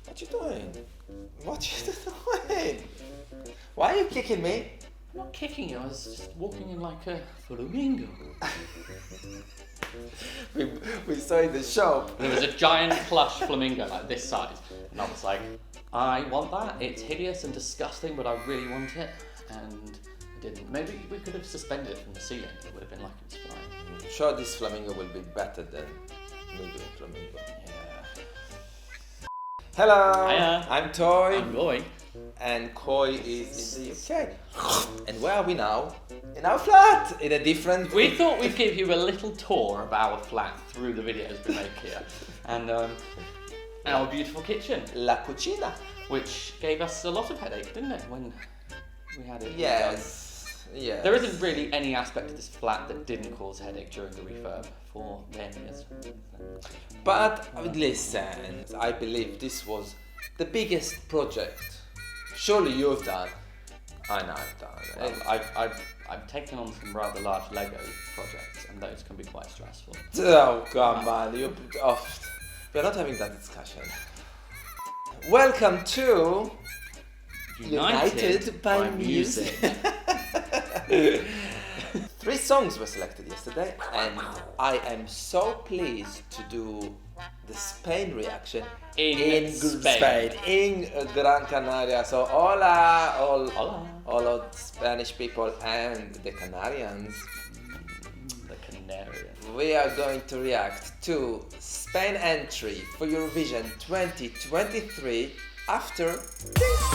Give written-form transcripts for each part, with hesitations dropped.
What you doing? What you doing? Why are you kicking me? I'm not kicking you, I was just walking in like a flamingo. We saw in the shop. There was a giant plush flamingo like this size, and I was like, I want that. It's hideous and disgusting, but I really want it. And I didn't. Maybe we could have suspended it from the ceiling. It would have been like it was flying. I'm sure this flamingo will be better than me doing flamingo. Yeah. Hello, Hiya. I'm Toy, I'm going. and Koi is in the UK. And where are we now? In our flat, in a different... We thought we'd give you a little tour of our flat through the videos we make here, and our beautiful kitchen, La Cucina. which gave us a lot of headache, didn't it, when we had it? Yes, yes. There isn't really any aspect of this flat that didn't cause headache during the refurb for various. But listen, I believe this was the biggest project. Surely you've done. I know I've done. Well, I've taken on some rather large Lego projects, and those can be quite stressful. Oh, come on, we're not having that discussion. Welcome to United by Music. 3 songs were selected yesterday, and I am so pleased to do the Spain reaction In Spain. in Gran Canaria. So hola, Hola. all of Spanish people and the Canarians. The Canarian. We are going to react to Spain entry for Eurovision 2023 after this.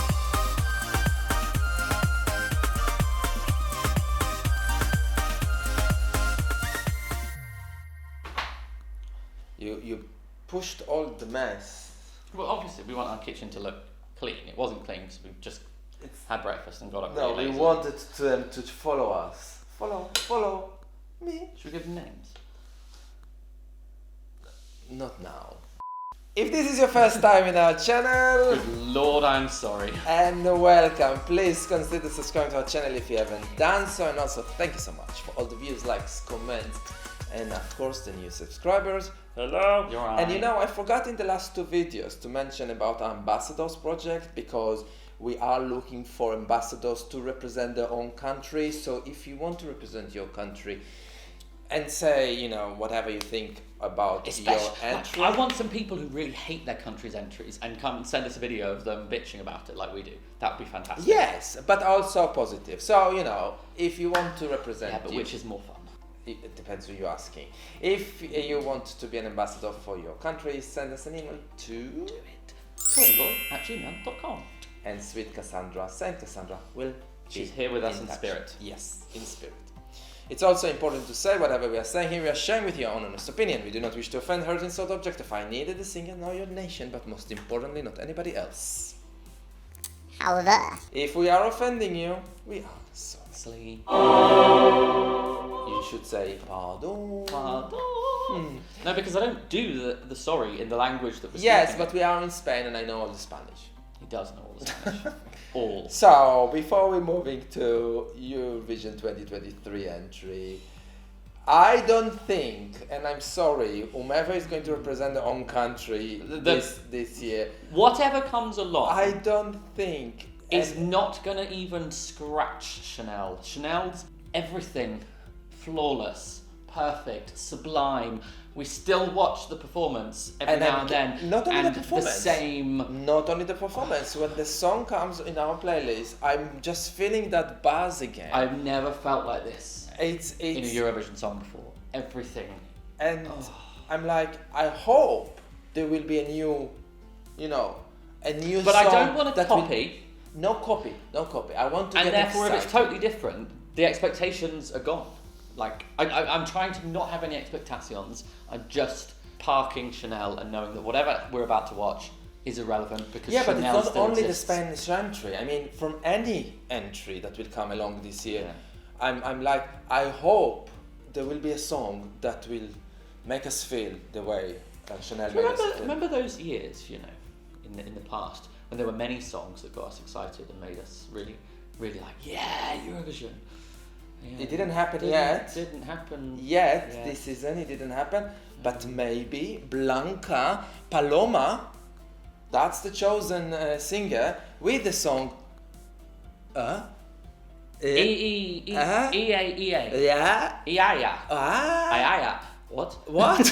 You pushed all the mess. Well, obviously, we want our kitchen to look clean. It wasn't clean because we just had breakfast and got up. No, really we lazy. wanted them to follow us. Follow me. Should we give them names? Not now. If this is your first time in our channel, Good Lord, I'm sorry. and welcome. Please consider subscribing to our channel if you haven't done so, and also thank you so much for all the views, likes, comments, and of course the new subscribers. Hello. You're right. And you know, I forgot in the last 2 videos to mention about our ambassadors project, because we are looking for ambassadors to represent their own country. So if you want to represent your country and say, you know, whatever you think about your entry. I want some people who really hate their country's entries and come and send us a video of them bitching about it like we do. That would be fantastic. Yes, but also positive. So, you know, if you want to represent Yeah, but you- which is more fun? it depends who you're asking. If you want to be an ambassador for your country, send us an email to Toyboy@gmail.com. and sweet Cassandra, Saint Cassandra, will She's be here with us in touch. spirit. Yes, in spirit. It's also important to say whatever we are saying here, we are sharing with you our own honest opinion. We do not wish to offend, hurt, insult, objectify neither the singer nor your nation, but most importantly, not anybody else. However, If we are offending you, we are sorry. Sleep. You should say pardon. Pardon. No, because I don't do the sorry in the language that we're Yes, speaking. but we are in Spain and I know all the Spanish. He does know all the Spanish. All. So, before we moving to Eurovision 2023 entry, I don't think, and I'm sorry, whomever is going to represent their own country this year, Whatever comes along I don't think is and- not going to even scratch Chanel. Chanel's everything flawless, perfect, sublime. We still watch the performance every And now I'm and ge- then. not only the and performance. same. Not only the performance, when the song comes in our playlist, I'm just feeling that buzz again. I've never felt like this It's in a Eurovision song before. Everything. and I'm like, I hope there will be a new, you know, a new But song. I don't want to that will- copy, No copy. I want to and get therefore, if excited. it's totally different, the expectations are gone. Like, I'm trying to not have any expectations. I'm just parking Chanel and knowing that whatever we're about to watch is irrelevant because Yeah, but Chanel it's not still only exists. the Spanish entry. I mean, from any entry that will come along this year, Yeah. I'm like, I hope there will be a song that will make us feel the way Chanel made us feel. Remember those years, you know, in the past when there were many songs that got us excited and made us really, really like, yeah, Eurovision. Yeah. It didn't happen yet. Didn't happen Yet Yeah. this season it didn't happen, but maybe Blanca Paloma, that's the chosen singer with the song Yeah. What? What?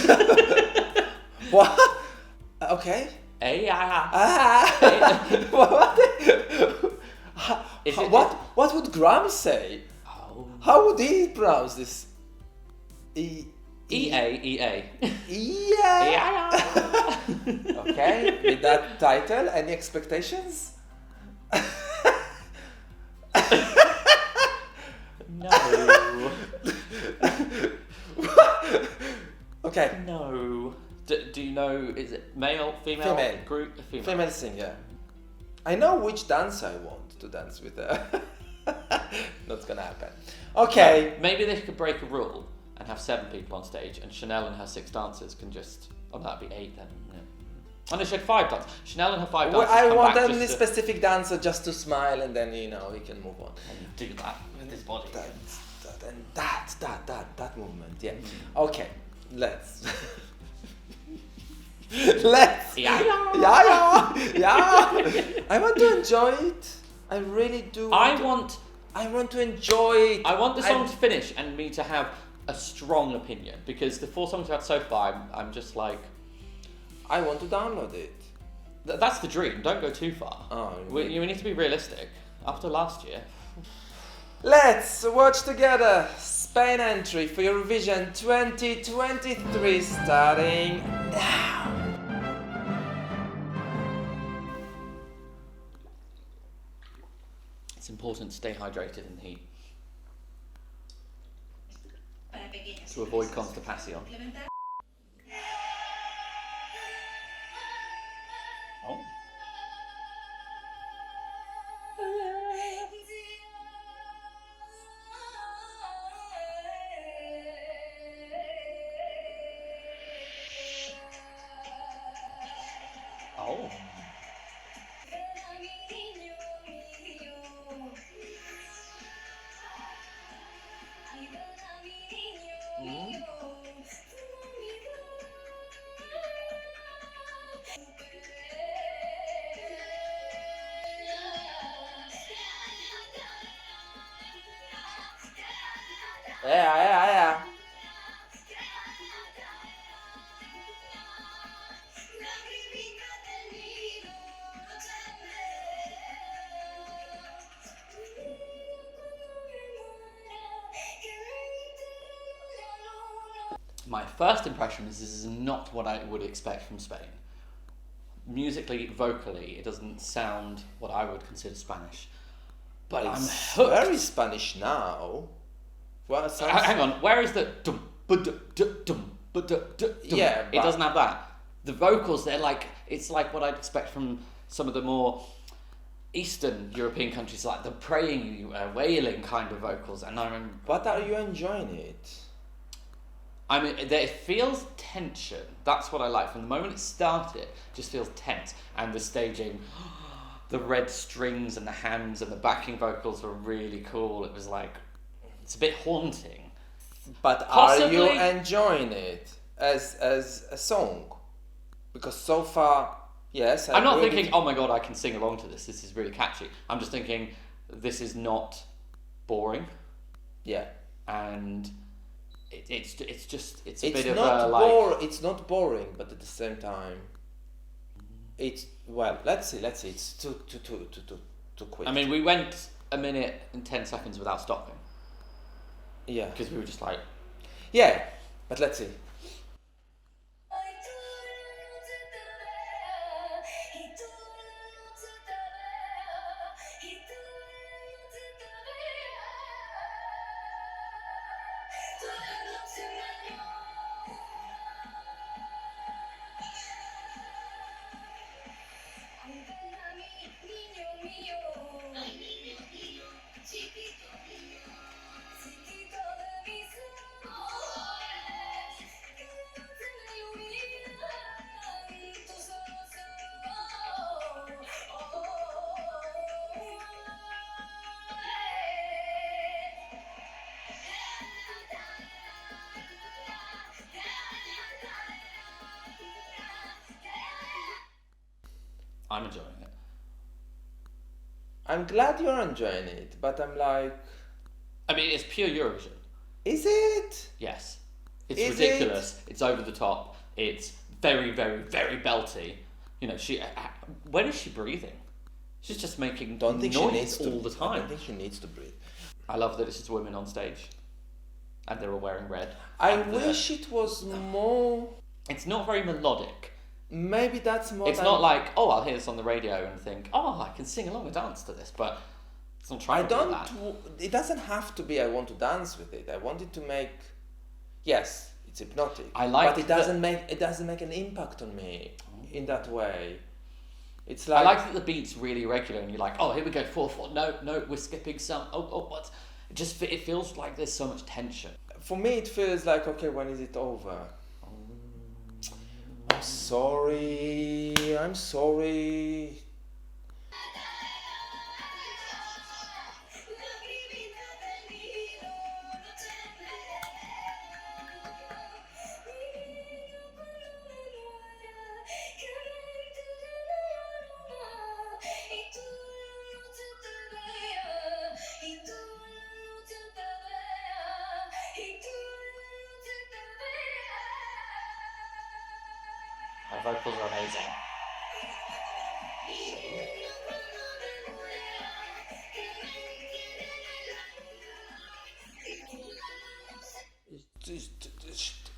What? Okay. What would Graham say? Oh. How would he pronounce this? EA. Yeah. Okay. With that title, any expectations? No. Okay. No. Do you know, is it male, female? Female. Group? Female singer. I know which dance I want to dance with her. Not gonna happen. Okay. No, maybe they could break a rule and have 7 people on stage, and Chanel and her 6 dancers can just. Oh, that'd be 8 then. Yeah. Oh no, she had 5 dancers. Chanel and her 5 dancers. I come want back any just specific dancer just to smile, and then we can move on. and do that with his body. That movement. Yeah. Okay. Let's. Let's. Yeah. Yeah. I want to enjoy it. I really do. I want to enjoy it. the song to finish and me to have a strong opinion, because the 4 songs I've had so far, I'm just like. I want to download it. That's the dream. Don't go too far. Oh, We need to be realistic. After last year. Let's watch together Spain entry for Eurovision 2023 starting now. It's important to stay hydrated in the heat to avoid constipation. Oh. Oh. Yeah. My first impression is this is not what I would expect from Spain. Musically, vocally, it doesn't sound what I would consider Spanish. But I'm It's hooked. very Spanish now. Well, it sounds... Hang on, where is the dum ba dum dum ba dum dum? Yeah, it but- doesn't have that. The vocals, it's like what I'd expect from some of the more Eastern European countries, like the praying, wailing kind of vocals. And I remember, But are you enjoying it? I mean, it feels tension. That's what I like. From the moment it started, it just feels tense. And the staging, the red strings and the hands and the backing vocals were really cool. It was like, it's a bit haunting. But Possibly- are you enjoying it as a song? Because so far, yes. I'm not really- thinking, oh my god, I can sing along to this. This is really catchy. I'm just thinking, this is not boring, Yeah. and it's a It's bit of not a like. It's not boring, but at the same time, it's Let's see. It's too quick. I mean, we went a minute and 10 seconds without stopping yeah. because we were just like, Yeah, but let's see. I'm enjoying it. I'm glad you're enjoying it, but I'm like, I mean, it's pure Eurovision. is it? Yes. It's Is ridiculous. It's over the top. It's very, very, very belty. You know, when is she breathing? She's just making Don't think she noise needs to. all the I time. don't think she needs to breathe. I love that it's just women on stage. And they're all wearing red. I And wish it was more. It's not very melodic. Maybe that's more. It's not like, oh, I'll hear this on the radio and think, oh, I can sing along and dance to this, but it's not trying I to do don't. that. It doesn't have to be. I want to dance with it. I want it to make. Yes, it's hypnotic. I like but it doesn't make. It doesn't make an impact on me in that way. It's I like. like that the beat's really regular and you're like, oh, here we go, 4/4. No, we're skipping some. Oh, what? It feels like there's so much tension. For me, it feels like, okay, when is it over? I'm sorry. Her vocals are amazing.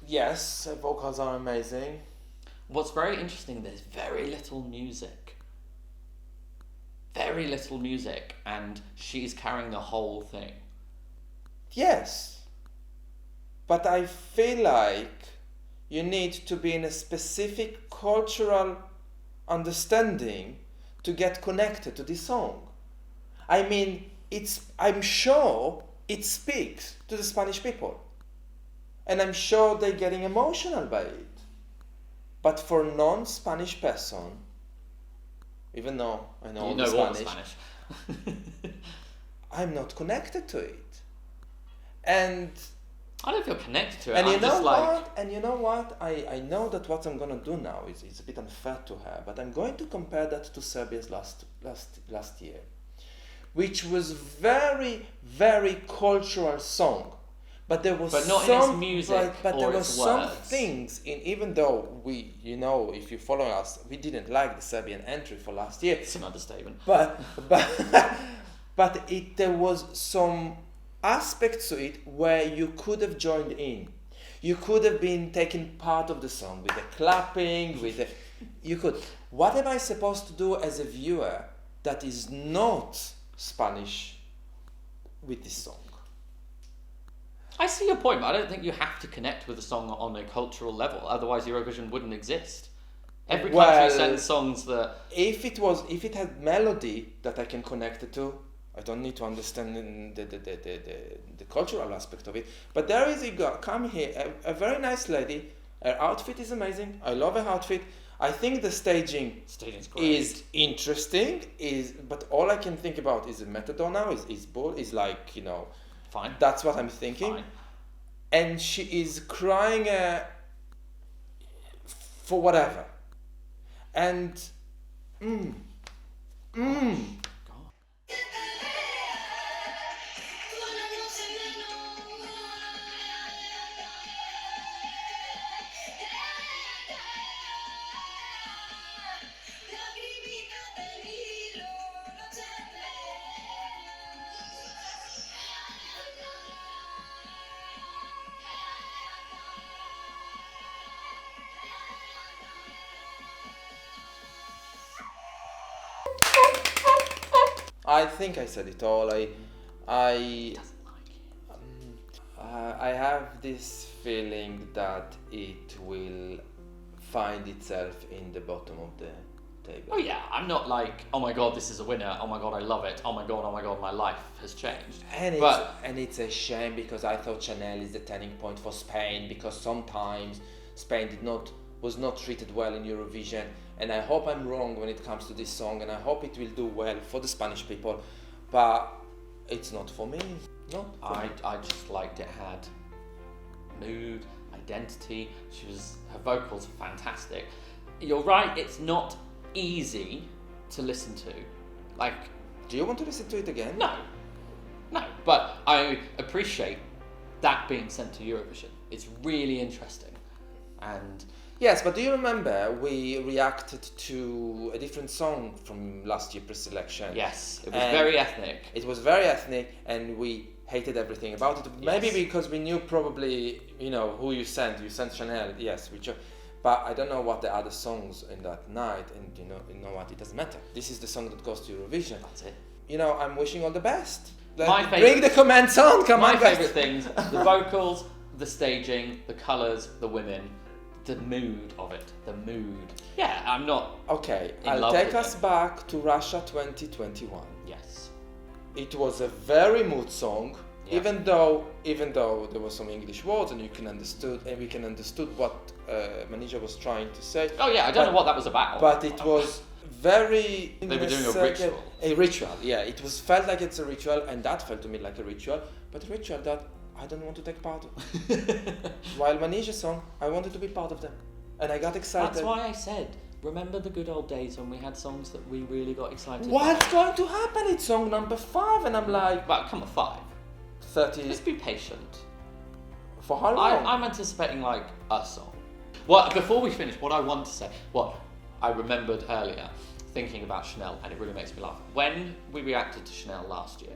Yes, her vocals are amazing. What's very interesting, there's very little music. Very little music, and she's carrying the whole thing. Yes. But I feel like you need to be in a specific cultural understanding to get connected to this song. I mean, I'm sure it speaks to the Spanish people. And I'm sure they're getting emotional by it. But for a non-Spanish person, even though I know, You know all the Spanish. I'm not connected to it. And I don't feel connected to it. And I'm you know just like, what? And you know what? I know that what I'm gonna do now is a bit unfair to her, but I'm going to compare that to Serbia's last year, which was very, very cultural song. But there was But not in some, its music but or there were its some words. things in, even though we, if you follow us, we didn't like the Serbian entry for last year. it's an understatement. But there was some aspects to it where you could have joined in. You could have been taking part of the song with the clapping, you could. What am I supposed to do as a viewer that is not Spanish with this song? I see your point, but I don't think you have to connect with a song on a cultural level. Otherwise, Eurovision wouldn't exist. Every country sends songs that. If it had melody that I can connect it to, I don't need to understand the cultural aspect of it. But there is come here, a very nice lady. Her outfit is amazing. I love her outfit. I think the staging's great. is interesting. But all I can think about is the Matador now. Is like, Fine. That's what I'm thinking. Fine. And she is crying for whatever. And God. I think I said it all. I Doesn't like it. I have this feeling that it will find itself in the bottom of the table. Oh yeah, I'm not like, oh my god, this is a winner. Oh my god, I love it. Oh my god, my life has changed. And it's a shame because I thought Chanel is the turning point for Spain, because sometimes Spain was not treated well in Eurovision, and I hope I'm wrong when it comes to this song, and I hope it will do well for the Spanish people, but it's not for me. I just liked it had mood, identity. Her vocals are fantastic. You're right, it's not easy to listen to. Like, Do you want to listen to it again? no, but I appreciate that being sent to Eurovision. It's really interesting, and Yes, but do you remember we reacted to a different song from last year's pre-selection? yes, it was And very ethnic. It was very ethnic, and we hated everything about it. Maybe Yes. because we knew probably, who you sent. You sent Chanel, yes, but I don't know what the other songs in that night, and you know what? It doesn't matter. This is the song that goes to Eurovision. That's it. I'm wishing all the best. My favourite- Bring the comments on. Come My on, guys. favourite things: the vocals, the staging, the colours, the women, the mood of it. The mood. Yeah, I'm not. Okay, In I'll love take with us them. back to Russia 2021. Yes. It was a very mood song, Yeah. even though there were some English words and we can understood what Manija was trying to say. Oh yeah, I don't know what that was about. But it was very. They were doing a ritual. A ritual, yeah. It was felt like it's a ritual, and that felt to me like a ritual, but a ritual that I don't want to take part of. While Manija's song, I wanted to be part of them, and I got excited. That's why I said, remember the good old days when we had songs that we really got excited about? What's going to happen? It's song number 5, and I'm like Well, come on, 5. 30 Let's be patient. for how long? I'm anticipating like a song. Well, before we finish, what I want to say, what I remembered earlier, thinking about Chanel, and it really makes me laugh. When we reacted to Chanel last year,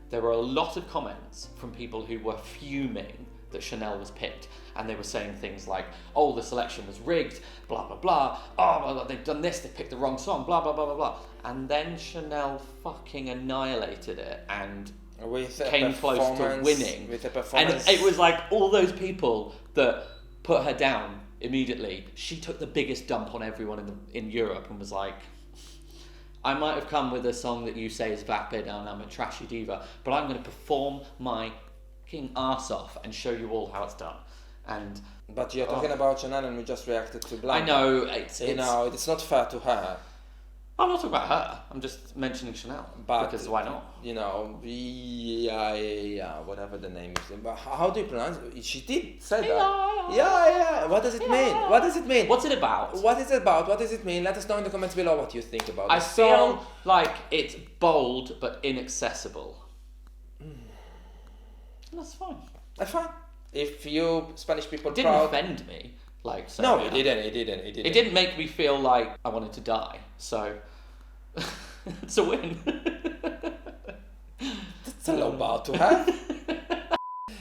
there were a lot of comments from people who were fuming that Chanel was picked, and they were saying things like, "Oh, the selection was rigged," blah blah blah. "Oh, well, they've done this, they picked the wrong song," blah blah blah blah blah. And then Chanel fucking annihilated it and with a came close to performance- winning. With a And performance. it was like all those people that put her down immediately. She took the biggest dump on everyone in Europe and was like, I might have come with a song that you say is vapid and I'm a trashy diva, but I'm going to perform my king arse off and show you all how it's done. And But you're talking about Chanel, and we just reacted to Blanca. I know it's it's not fair to her. I'm not talking about her. I'm just mentioning Chanel because why not? Whatever the name is. But how do you pronounce it? She did say that. Yeah. Yeah. What does it mean? What does it mean? What's it about? What is it about? What does it mean? Let us know in the comments below what you think about I it. feel like it's bold but inaccessible. That's fine. That's fine. If you Spanish people It didn't proud. offend me. Like so, No, yeah. it didn't. It didn't. It didn't. It didn't make me feel like I wanted to die. So it's a win. It's a low bar to have.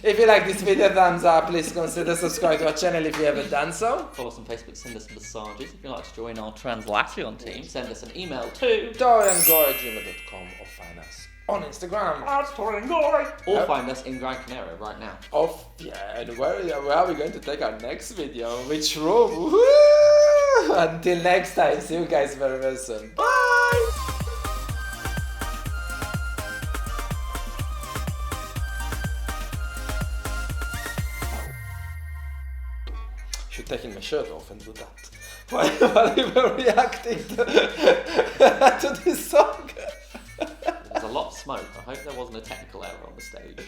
If you like this video, thumbs up. Please consider subscribing to our channel if you haven't done so. Follow us on Facebook, send us massages. If you'd like to join our Translation team, send us an email to DorianGoy@gmail.com or find us on Instagram. or find us in Gran Canaria right now. And where are we going to take our next video? Which room? Woo! Until next time, see you guys very, very soon. Bye! Should take my shirt off and do that. While we were reacting to this song. There's a lot of smoke. I hope there wasn't a technical error on the stage.